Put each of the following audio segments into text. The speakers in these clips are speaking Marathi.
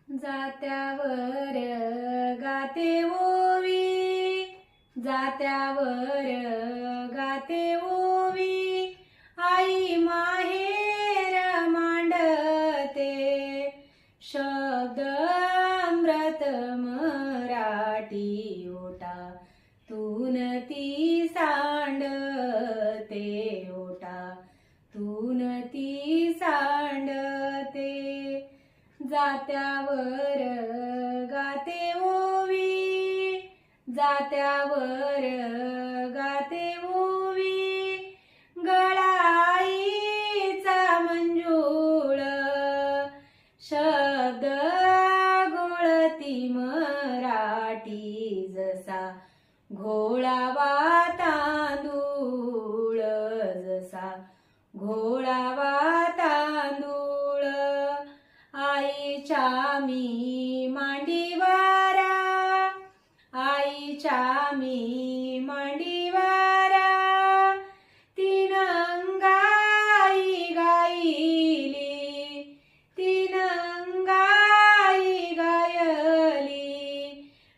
जात्यावर गाते ओवी, जात्यावर गाते ओवी, आई माहेर मांडते शब्द अमृत मराठी ओटा तून ती सांडते ओटा तून ती सांडते जात्यावर गाते ओवी, जात्यावर गाते ओवी, गळा आईचा मंजूळ शब्द गोळती मराठी जसा घोळावा तांदूळ जसा घोळावा तांदूळ आईच्या मी मांडीवारा, आईच्या मी मांडीवारा, तीन अंगाई गायली, तीन अंगाई गायली,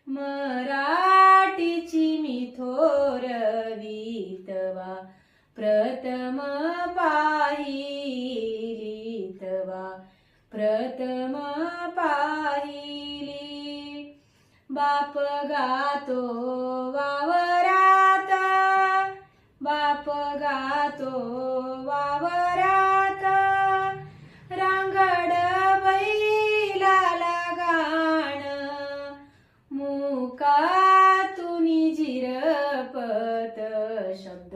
मराठीची मी थोरवितवा प्रथम पाहिली तवा प्रथम पाहिली, बाप गातो वावरात, बाप गातो वावरात, रांगड बैलाला गाण, मुकातुनी झिरपत शब्द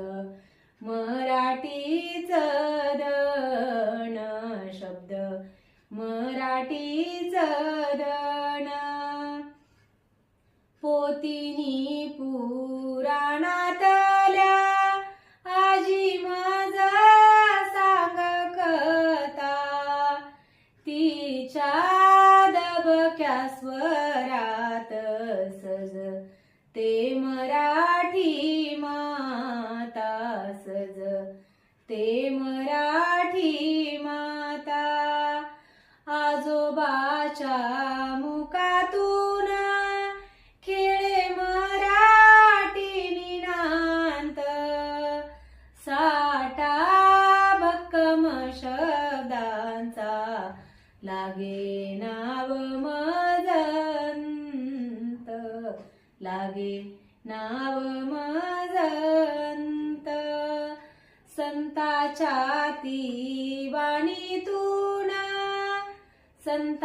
मराठीच धन, शब्द मराठीच धन, पोतिनी पुराणातल्या आजी माझा सांग कथा, तिच्या दबक्या स्वरात सज ते मराठी माता, सज ते मराठी माता, आजोबाच्या मुखातून खेळे मराठी निनांत, साठा भक्कम शब्दांचा लागे नाव मजंत, लागे नाव मजंत, संताच्या ती वाणीतून संत